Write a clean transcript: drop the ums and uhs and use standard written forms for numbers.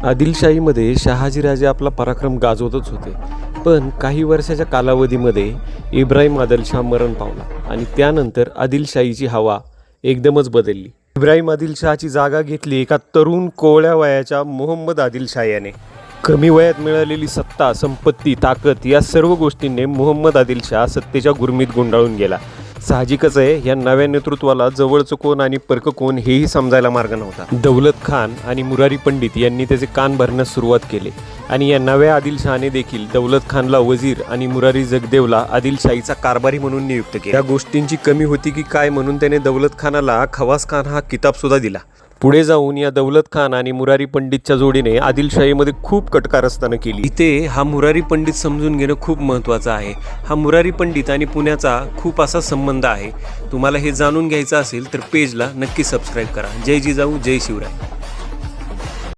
आदिलशाहीमध्ये शहाजीराजे आपला पराक्रम गाजवतच होते, पण काही वर्षाच्या कालावधीमध्ये इब्राहिम आदिलशाह मरण पावला आणि त्यानंतर आदिलशाहीची हवा एकदमच बदलली। इब्राहिम आदिलशाहची जागा घेतली एका तरुण कोवळ्या वयाच्या मोहम्मद आदिलशाह याने। कमी वयात मिळालेली सत्ता, संपत्ती, ताकद या सर्व गोष्टींनी मोहम्मद आदिलशाह सत्तेच्या गुरमीत गुंडाळून गेला। साहजिकच आहे, या नव्या नेतृत्वाला जवळचं कोण आणि परकं कोण हेही समजायला मार्ग नव्हता। दौलत खान आणि मुरारी पंडित यांनी त्याचे कान भरण्यास सुरुवात केली आणि या नव्या आदिलशहाने देखील दौलत खानला वजीर आणि मुरारी जगदेवला आदिलशाहीचा कारभारी म्हणून नियुक्त केले। या गोष्टींची कमी होती की काय म्हणून त्याने दौलत खानाला खवास खान हा किताब सुद्धा दिला। पुढे जाऊन या दौलत खान आणि मुरारी पंडितच्या जोडीने आदिलशाहीमध्ये खूप कटकारस्थानं केली। इथे हा मुरारी पंडित समजून घेणं खूप महत्त्वाचं आहे। हा मुरारी पंडित आणि पुण्याचा खूप असा संबंध आहे। तुम्हाला हे जाणून घ्यायचं असेल तर पेजला नक्की सबस्क्राईब करा। जय जिजाऊ, जय शिवराय।